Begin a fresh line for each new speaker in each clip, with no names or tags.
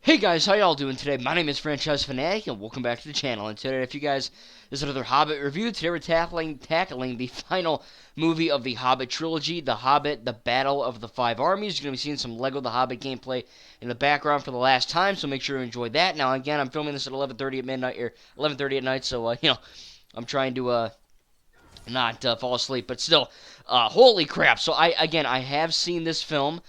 Hey guys, how y'all doing today? My name is Franchise Fanatic, and welcome back to the channel. And today, if you guys, this is another Hobbit review. Today we're tackling the final movie of the Hobbit trilogy, The Hobbit, The Battle of the Five Armies. You're going to be seeing some Lego The Hobbit gameplay in the background for the last time, so make sure you enjoy that. Now, again, I'm filming this at 11:30 at midnight, or 11:30 at night, so, I'm trying to, not fall asleep, but still, holy crap. So, I have seen this film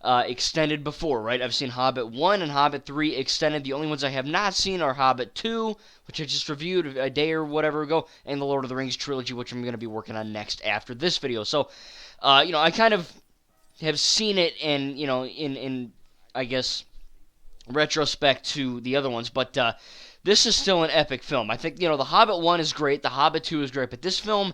extended before, right? I've seen Hobbit 1 and Hobbit 3 extended. The only ones I have not seen are Hobbit 2, which I just reviewed a day or whatever ago, and the Lord of the Rings trilogy, which I'm going to be working on next after this video. So, I kind of have seen it and, in I guess, retrospect to the other ones, but this is still an epic film. I think, The Hobbit 1 is great, The Hobbit 2 is great, but this film,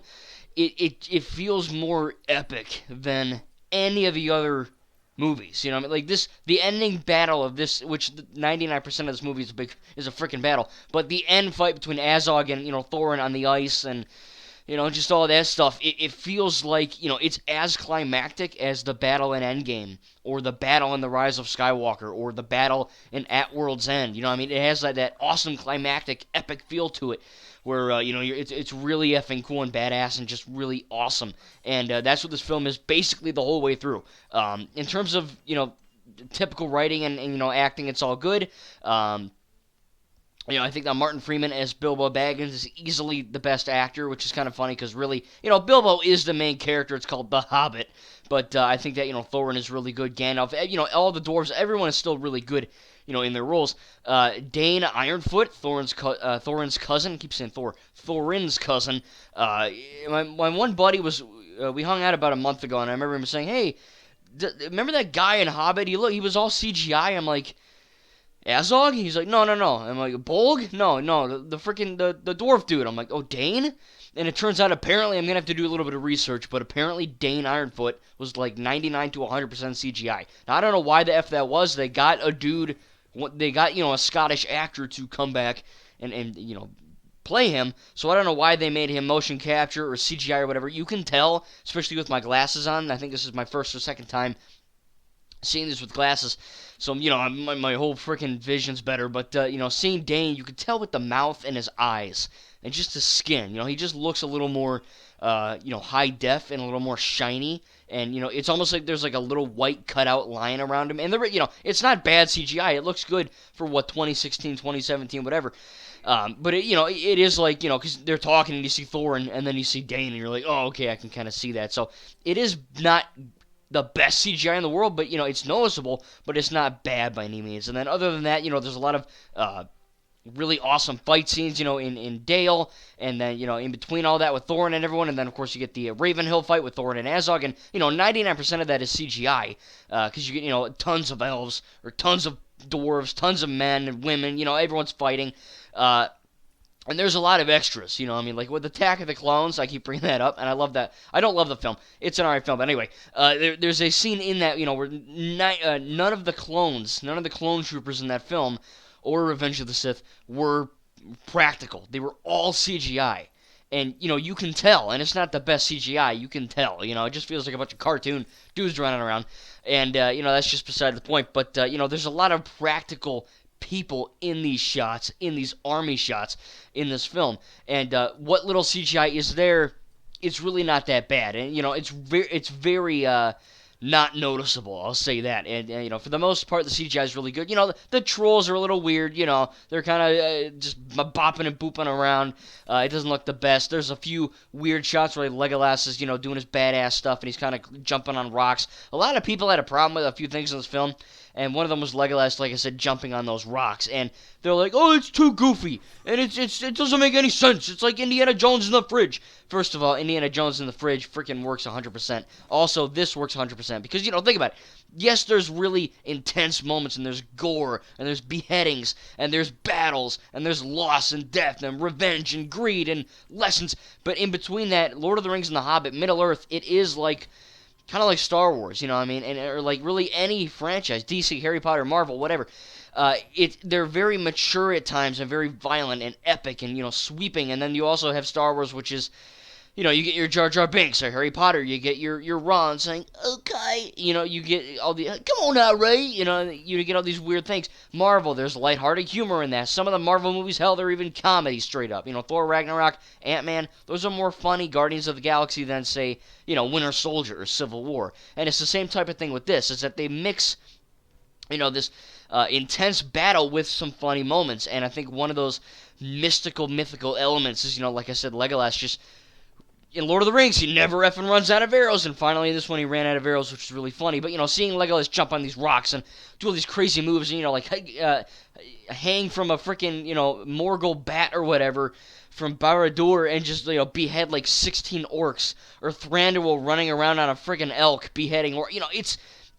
it feels more epic than any of the other movies. You know what I mean? Like this, the ending battle of this, which 99% of this movie is a freaking battle, but the end fight between Azog and, Thorin on the ice and, just all that stuff, it feels like, it's as climactic as the battle in Endgame, or the battle in The Rise of Skywalker, or the battle in At World's End. You know what I mean? It has that awesome climactic epic feel to it, where, it's really effing cool and badass and just really awesome. And that's what this film is basically the whole way through. In terms of, typical writing and acting, it's all good. I think that Martin Freeman as Bilbo Baggins is easily the best actor, which is kind of funny because really, Bilbo is the main character. It's called The Hobbit. But I think that, Thorin is really good. Gandalf, all the dwarves, everyone is still really good, in their roles. Dane Ironfoot, Thorin's cousin, I keep saying Thor, Thorin's cousin. My one buddy was, we hung out about a month ago, and I remember him saying, hey, remember that guy in Hobbit? He was all CGI. I'm like, Azog? He's like, no. I'm like, Bolg? No, the freaking, the dwarf dude. I'm like, oh, Dane? And it turns out, apparently, I'm going to have to do a little bit of research, but apparently Dane Ironfoot was like 99 to 100% CGI. Now, I don't know why the F that was. They got a dude, a Scottish actor to come back and play him, so I don't know why they made him motion capture or CGI or whatever. You can tell, especially with my glasses on. I think this is my first or second time seeing this with glasses, so, my whole freaking vision's better, but, seeing Dane, you could tell with the mouth and his eyes, and just his skin, he just looks a little more, high def and a little more shiny, and, it's almost like there's, like, a little white cutout line around him, and, it's not bad CGI, it looks good for, 2016, 2017, whatever, but, it is like, because they're talking and you see Thor, and then you see Dane, and you're like, oh, okay, I can kind of see that, so, it is not the best CGI in the world, but, it's noticeable, but it's not bad by any means. And then other than that, there's a lot of really awesome fight scenes, in Dale, and then, in between all that with Thorin and everyone, and then, of course, you get the Ravenhill fight with Thorin and Azog, and, 99% of that is CGI, because you get, tons of elves, or tons of dwarves, tons of men and women, everyone's fighting, and there's a lot of extras, like with Attack of the Clones, I keep bringing that up, and I love that. I don't love the film. It's an alright film, but anyway, there's a scene in that, where none of the clone troopers in that film, or Revenge of the Sith, were practical. They were all CGI. And, you can tell, and it's not the best CGI, you can tell, it just feels like a bunch of cartoon dudes running around, and, that's just beside the point, but, there's a lot of practical people in these shots, in these army shots in this film, and what little CGI is there, it's really not that bad, and it's very not noticeable, I'll say that, and for the most part the CGI is really good. The trolls are a little weird, they're kind of just bopping and booping around. It doesn't look the best. There's a few weird shots where Legolas is doing his badass stuff and he's kind of jumping on rocks. A lot of people had a problem with a few things in this film, and one of them was Legolas, like I said, jumping on those rocks, and they're like, oh, it's too goofy, and it doesn't make any sense. It's like Indiana Jones in the fridge. First of all, Indiana Jones in the fridge freaking works 100%. Also, this works 100%, because, think about it. Yes, there's really intense moments, and there's gore, and there's beheadings, and there's battles, and there's loss and death, and revenge, and greed, and lessons, but in between that, Lord of the Rings and The Hobbit, Middle-earth, it is like kind of like Star Wars, what I mean, or like really any franchise, DC, Harry Potter, Marvel, whatever. They're very mature at times and very violent and epic and sweeping, and then you also have Star Wars, which is you get your Jar Jar Binks or Harry Potter. You get your Ron saying, okay. You get all the, come on now, Ray. You get all these weird things. Marvel, there's lighthearted humor in that. Some of the Marvel movies, hell, they're even comedy straight up. Thor, Ragnarok, Ant-Man, those are more funny Guardians of the Galaxy than, say, Winter Soldier or Civil War. And it's the same type of thing with this, is that they mix, this intense battle with some funny moments. And I think one of those mythical elements is, like I said, Legolas just, in Lord of the Rings, he never effing runs out of arrows, and finally in this one he ran out of arrows, which is really funny. But, seeing Legolas jump on these rocks and do all these crazy moves, and, hang from a freaking, Morgul bat or whatever from Barad-dûr and just, behead like 16 orcs, or Thranduil running around on a freaking elk beheading, or,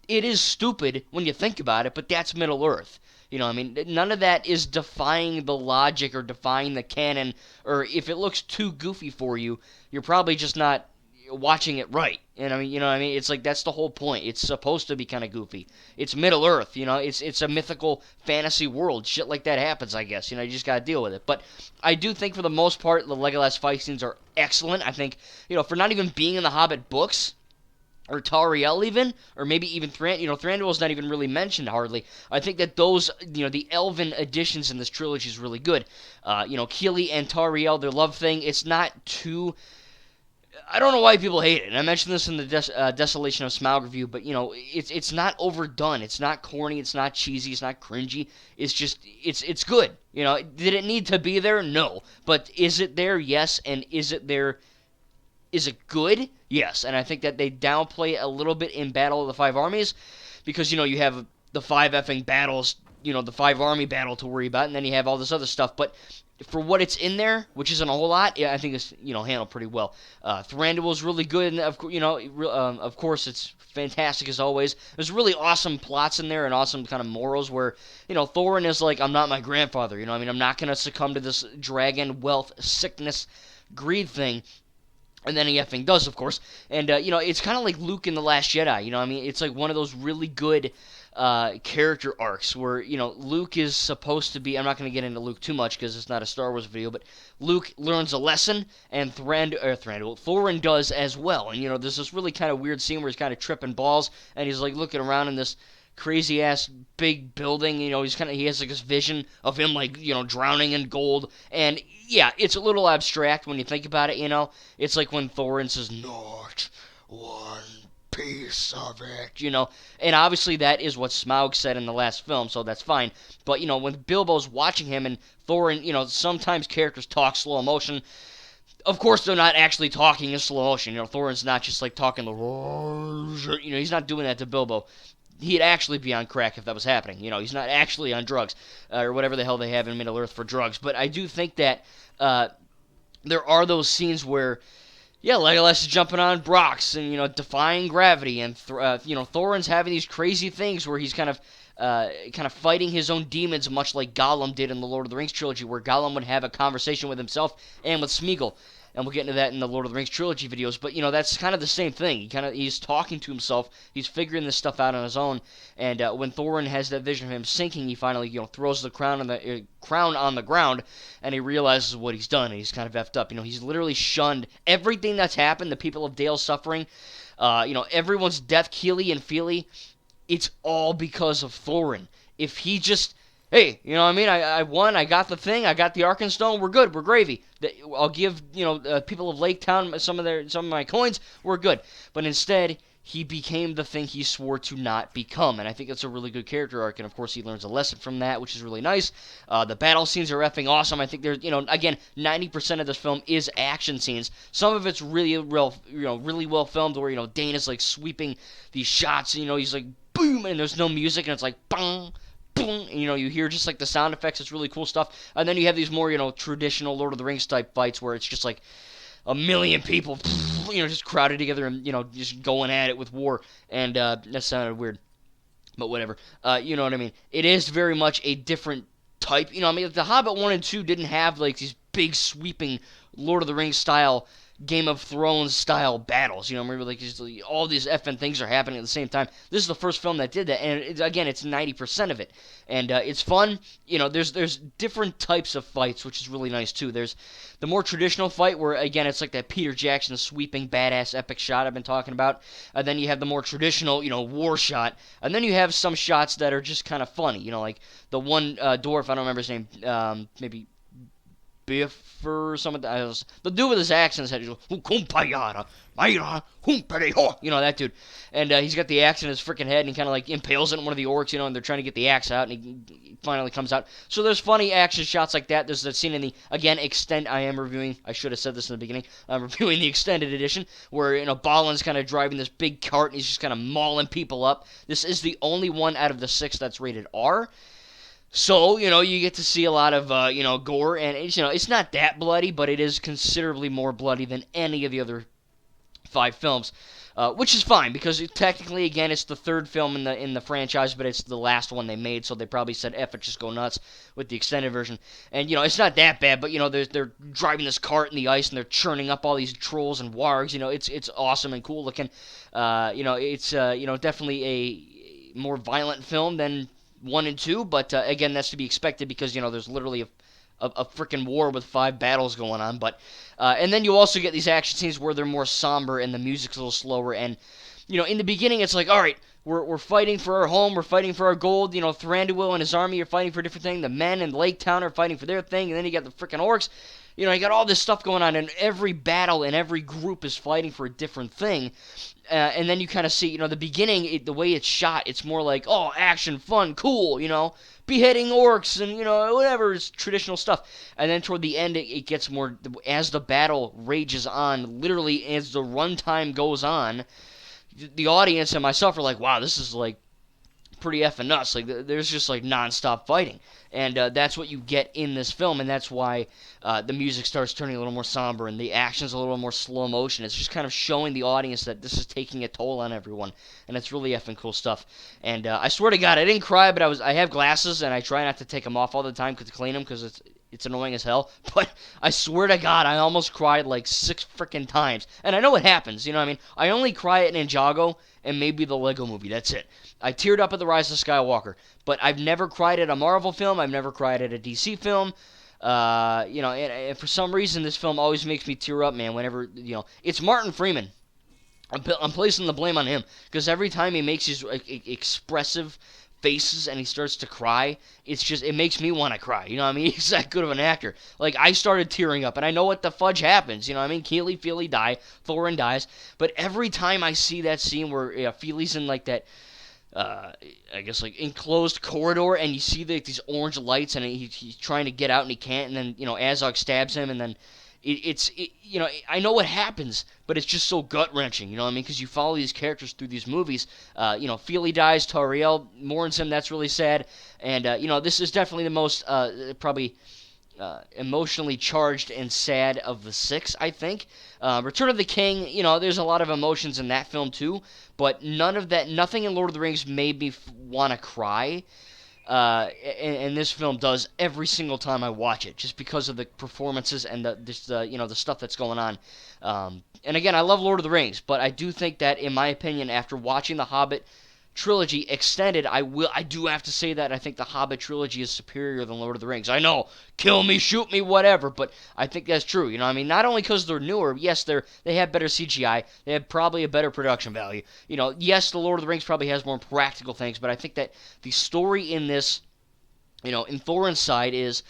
it is stupid when you think about it, but that's Middle-earth. None of that is defying the logic or defying the canon, or if it looks too goofy for you, you're probably just not watching it right. And it's like, that's the whole point. It's supposed to be kind of goofy. It's Middle-earth, it's a mythical fantasy world. Shit like that happens, I guess. You just gotta deal with it. But I do think for the most part, the Legolas fight scenes are excellent. I think, for not even being in the Hobbit books, or Tauriel even, or maybe even Thranduil's not even really mentioned hardly. I think that those, the elven additions in this trilogy is really good. Keely and Tauriel, their love thing, it's not too, I don't know why people hate it, and I mentioned this in the Desolation of Smaug review, but, it's not overdone, it's not corny, it's not cheesy, it's not cringy, it's just, it's good. Did it need to be there? No. But is it there? Yes. And is it good? Yes, and I think that they downplay it a little bit in Battle of the Five Armies, because, you have the 5 effing battles, the 5 army battle to worry about, and then you have all this other stuff, but for what it's in there, which isn't a whole lot, yeah, I think it's, handled pretty well. Thranduil's really good, and, of course, it's fantastic as always. There's really awesome plots in there, and awesome kind of morals where, Thorin is like, I'm not my grandfather, I'm not going to succumb to this dragon, wealth, sickness, greed thing. And then he effing does, of course. And, it's kind of like Luke in The Last Jedi, It's like one of those really good character arcs where, Luke is supposed to be, I'm not going to get into Luke too much because it's not a Star Wars video, but Luke learns a lesson, and Thorin does as well. And, there's this really kind of weird scene where he's kind of tripping balls, and he's, like, looking around in this crazy-ass big building, he has, like, this vision of him, like, drowning in gold, and, yeah, it's a little abstract when you think about it, It's like when Thorin says, not one piece of it, and obviously that is what Smaug said in the last film, so that's fine, but, when Bilbo's watching him, and Thorin, sometimes characters talk slow motion. Of course, they're not actually talking in slow motion, Thorin's not just, like, talking he's not doing that to Bilbo. He'd actually be on crack if that was happening. He's not actually on drugs, or whatever the hell they have in Middle-earth for drugs. But I do think that there are those scenes where, yeah, Legolas is jumping on rocks and, defying gravity, and, Thorin's having these crazy things where he's kind of fighting his own demons, much like Gollum did in the Lord of the Rings trilogy, where Gollum would have a conversation with himself and with Smeagol. And we'll get into that in the Lord of the Rings trilogy videos, but, that's kind of the same thing. He's talking to himself, he's figuring this stuff out on his own, and when Thorin has that vision of him sinking, he finally, throws the crown on the ground, and he realizes what he's done, and he's kind of effed up. He's literally shunned everything that's happened, the people of Dale suffering, everyone's death, Keely and Feely, it's all because of Thorin. If he just, hey, I won, I got the thing, I got the Arkenstone, we're good, we're gravy. I'll give, people of Lake Town some of my coins, we're good. But instead, he became the thing he swore to not become, and I think that's a really good character arc, and of course he learns a lesson from that, which is really nice. The battle scenes are effing awesome. I think there's, again, 90% of this film is action scenes. Some of it's really well filmed, where, Dane is, like, sweeping these shots, and, he's like, boom, and there's no music, and it's like, bang, boom, and, you hear just, like, the sound effects. It's really cool stuff. And then you have these more, traditional Lord of the Rings type fights where it's just, like, a million people, just crowded together and, just going at it with war. And that sounded weird, but whatever. You know what I mean? It is very much a different type. The Hobbit 1 and 2 didn't have, like, these big, sweeping Lord of the Rings style Game of Thrones style battles. Remember, like, just, all these effing things are happening at the same time. This is the first film that did that, and again, it's 90% of it, and it's fun. There's different types of fights, which is really nice too. There's the more traditional fight where, again, it's like that Peter Jackson sweeping badass epic shot I've been talking about. And then you have the more traditional, war shot, and then you have some shots that are just kind of funny. Like the one dwarf, I don't remember his name, maybe Biff or something. The dude with his accent said, "Kumpayara, Mayra, Humpereho." That dude. And he's got the axe in his freaking head, and he kind of like impales it on one of the orcs, and they're trying to get the axe out, and he finally comes out. So there's funny action shots like that. There's that scene in the, again, I should have said this in the beginning, I'm reviewing the extended edition, where, Balin's kind of driving this big cart, and he's just kind of mauling people up. This is the only one out of the 6 that's rated R. So, you get to see a lot of, gore, and, it's not that bloody, but it is considerably more bloody than any of the other 5 films, which is fine, because technically, again, it's the 3rd film in the franchise, but it's the last one they made, so they probably said, F it, just go nuts with the extended version. And, it's not that bad, but, they're driving this cart in the ice, and they're churning up all these trolls and wargs. It's awesome and cool looking. It's, definitely a more violent film than 1 and 2, but again, that's to be expected because, there's literally a freaking war with 5 battles going on. But and then you also get these action scenes where they're more somber and the music's a little slower. And, in the beginning, it's like, all right, we're fighting for our home, we're fighting for our gold. Thranduil and his army are fighting for a different thing. The men in Lake Town are fighting for their thing. And then you got the freaking orcs. You got all this stuff going on, and every battle and every group is fighting for a different thing. And then you kind of see, the beginning, the way it's shot, it's more like, oh, action, fun, cool, beheading orcs and, whatever, it's traditional stuff. And then toward the end, it gets more, as the battle rages on, literally as the runtime goes on, the audience and myself are like, wow, this is, like, pretty effing nuts. Like, there's just, like, non-stop fighting. And that's what you get in this film, and that's why the music starts turning a little more somber, and the action's a little more slow motion. It's just kind of showing the audience that this is taking a toll on everyone, and it's really effing cool stuff. And I swear to God, I didn't cry, but I have glasses, and I try not to take them off all the time to clean them, because it's annoying as hell. But I swear to God, I almost cried like 6 freaking times. And I know it happens, you know what I mean? I only cry at Ninjago and maybe the Lego Movie. That's it. I teared up at The Rise of Skywalker. But I've never cried at a Marvel film. I've never cried at a DC film. And for some reason, this film always makes me tear up, man, whenever, it's Martin Freeman. I'm placing the blame on him. Because every time he makes these expressive faces and he starts to cry, it makes me want to cry. You know what I mean? He's that good of an actor. Like, I started tearing up, and I know what the fudge happens. You know what I mean? Keely, Feely die, Thorin dies. But every time I see that scene where Feely's in, like, that, I guess, like, enclosed corridor, and you see these orange lights, and he's trying to get out, and he can't, and then, Azog stabs him, and then I know what happens, but it's just so gut-wrenching, you know what I mean? Because you follow these characters through these movies. Feely dies, Tariel mourns him, that's really sad. And, this is definitely the most, probably, emotionally charged and sad of the 6, I think. Return of the King, there's a lot of emotions in that film, too. But nothing in Lord of the Rings made me want to cry. And this film does every single time I watch it, just because of the performances and the stuff that's going on. And again, I love Lord of the Rings, but I do think that, in my opinion, after watching the Hobbit trilogy extended, I do have to say that I think the Hobbit trilogy is superior than Lord of the Rings. I know, kill me, shoot me, whatever, but I think that's true. You know what I mean? Not only because they're newer, yes, they have better CGI, they have probably a better production value. Yes, the Lord of the Rings probably has more practical things, but I think that the story in this, in Thorin's side is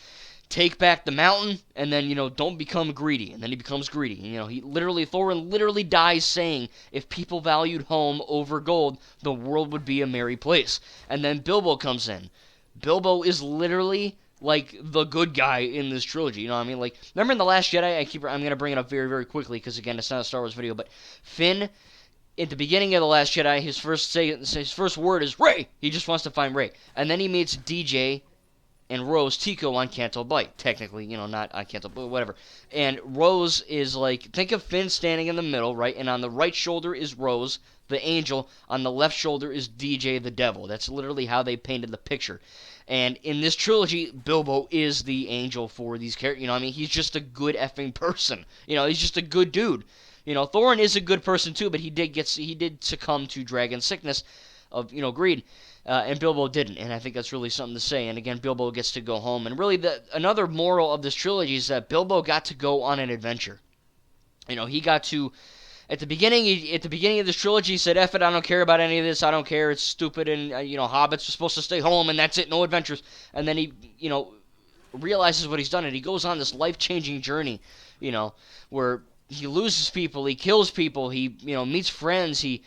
take back the mountain, and then, don't become greedy. And then he becomes greedy. Thorin literally dies saying, if people valued home over gold, the world would be a merry place. And then Bilbo comes in. Bilbo is literally, like, the good guy in this trilogy. You know what I mean? Like, remember in The Last Jedi, I'm going to bring it up very, very quickly, because, again, it's not a Star Wars video, but Finn, at the beginning of The Last Jedi, his first word is Rey. He just wants to find Rey. And then he meets DJ and Rose Tico on Canto Bight. Technically, not on Canto, but whatever. And Rose is like, think of Finn standing in the middle, right? And on the right shoulder is Rose, the angel. On the left shoulder is DJ, the devil. That's literally how they painted the picture. And in this trilogy, Bilbo is the angel for these characters. You know, I mean, he's just a good effing person. You know, he's just a good dude. You know, Thorin is a good person too, but he did succumb to dragon sickness of greed, and Bilbo didn't. And I think that's really something to say. And again, Bilbo gets to go home. And really, another moral of this trilogy is that Bilbo got to go on an adventure. You know, he got to. At the beginning of this trilogy, he said, "F it, I don't care about any of this. I don't care. It's stupid." And hobbits are supposed to stay home, and that's it. No adventures. And then he, realizes what he's done, and he goes on this life-changing journey. Where he loses people, he kills people, he meets friends, he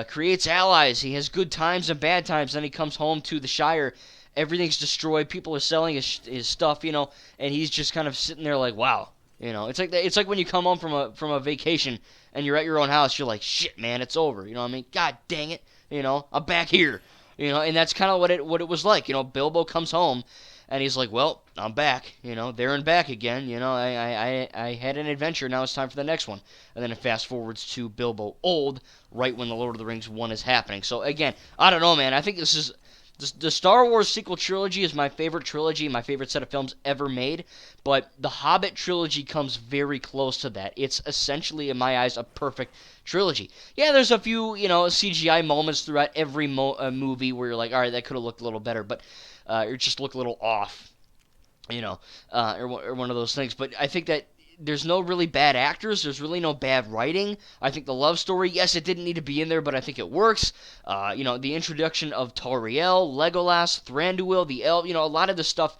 creates allies, he has good times and bad times. Then he comes home to the Shire. Everything's destroyed. People are selling his stuff. And he's just kind of sitting there like, wow. It's like when you come home from a vacation and you're at your own house, you're like, shit, man, it's over. You know what I mean? God dang it. I'm back here. And that's kind of what it was like. Bilbo comes home and he's like, well, I'm back. There and back again. I had an adventure. Now it's time for the next one. And then it fast forwards to Bilbo old, right when the Lord of the Rings 1 is happening. So again, I don't know, man. I think the Star Wars sequel trilogy is my favorite trilogy, my favorite set of films ever made, but the Hobbit trilogy comes very close to that. It's essentially, in my eyes, a perfect trilogy. Yeah, there's a few, CGI moments throughout every movie where you're like, all right, that could have looked a little better, but it just looked a little off, or one of those things. But I think that there's no really bad actors. There's really no bad writing. I think the love story, yes, it didn't need to be in there, but I think it works. The introduction of Tauriel, Legolas, Thranduil, the elf, a lot of the stuff,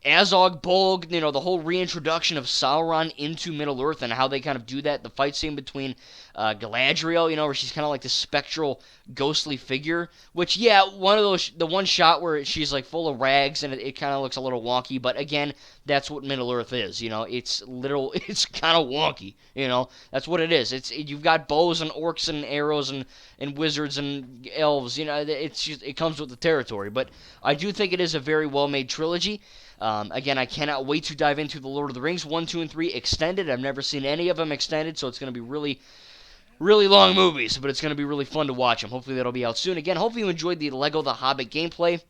Azog, Bolg, the whole reintroduction of Sauron into Middle-earth and how they kind of do that. The fight scene between Galadriel, where she's kind of like this spectral, ghostly figure. Which, yeah, the one shot where she's like full of rags and it kind of looks a little wonky. But again, that's what Middle-earth is. It's it's kind of wonky. That's what it is. You've got bows and orcs and arrows and wizards and elves. It comes with the territory. But I do think it is a very well-made trilogy. Again, I cannot wait to dive into the Lord of the Rings 1, 2, and 3 extended. I've never seen any of them extended, so it's going to be really, really long movies, but it's going to be really fun to watch them. Hopefully that'll be out soon. Again, hopefully you enjoyed the Lego The Hobbit gameplay.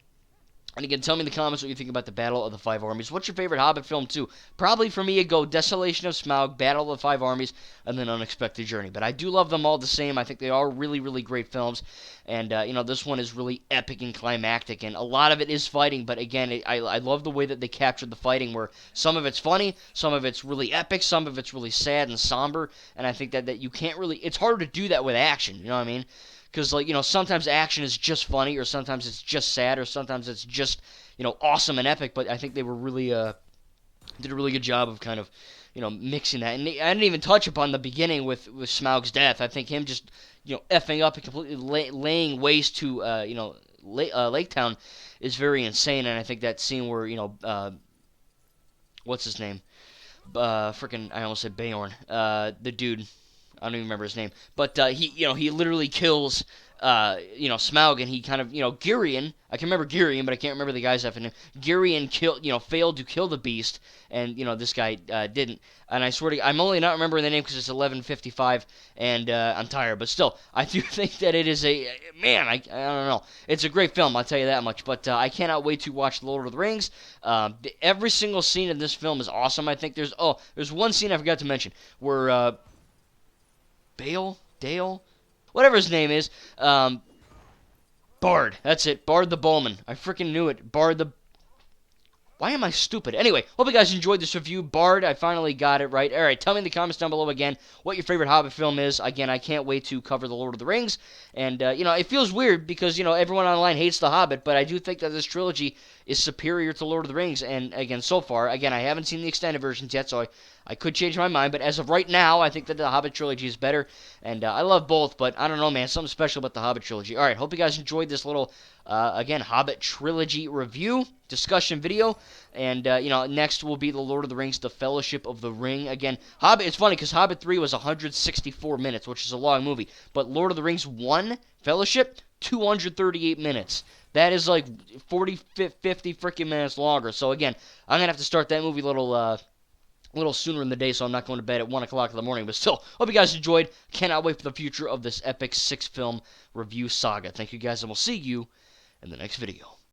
And again, tell me in the comments what you think about the Battle of the Five Armies. What's your favorite Hobbit film, too? Probably for me, it'd go Desolation of Smaug, Battle of the Five Armies, and then Unexpected Journey. But I do love them all the same. I think they are really, really great films. And, this one is really epic and climactic. And a lot of it is fighting. But, again, I love the way that they captured the fighting, where some of it's funny, some of it's really epic, some of it's really sad and somber. And I think that you can't really... It's harder to do that with action, you know what I mean? Because, sometimes action is just funny, or sometimes it's just sad, or sometimes it's just, awesome and epic. But I think they were really, did a really good job of kind of, mixing that. And I didn't even touch upon the beginning with Smaug's death. I think him just, effing up and completely laying waste to, Lake Town is very insane. And I think that scene where, what's his name? I almost said Beorn. The dude. I don't even remember his name, but he literally kills, Smaug, and he kind of, Girion. I can remember Girion, but I can't remember the guy's name. Girion failed to kill the beast, and this guy didn't. And I swear to God, I'm only not remembering the name because it's 11:55, and I'm tired. But still, I do think that it is I don't know. It's a great film, I'll tell you that much. But I cannot wait to watch The Lord of the Rings. Every single scene in this film is awesome. I think there's one scene I forgot to mention where. Dale, whatever his name is, Bard, that's it, Bard the Bowman, I freaking knew it, why am I stupid? Anyway, hope you guys enjoyed this review. Bard, I finally got it right. Alright, tell me in the comments down below again what your favorite Hobbit film is. Again, I can't wait to cover The Lord of the Rings. And, it feels weird because, everyone online hates The Hobbit, but I do think that this trilogy is superior to Lord of the Rings. And, again, so far, I haven't seen the extended versions yet, so I could change my mind. But as of right now, I think that the Hobbit trilogy is better. And I love both, but I don't know, man. Something special about the Hobbit trilogy. Alright, hope you guys enjoyed this little, Hobbit trilogy review, discussion video. And, next will be The Lord of the Rings, The Fellowship of the Ring. Again, Hobbit, it's funny because Hobbit 3 was 164 minutes, which is a long movie. But Lord of the Rings 1, Fellowship, 238 minutes. That is like 40, 50 freaking minutes longer. So, again, I'm going to have to start that movie a little sooner in the day, so I'm not going to bed at 1 o'clock in the morning. But still, hope you guys enjoyed. Cannot wait for the future of this epic 6-film review saga. Thank you guys, and we'll see you in the next video.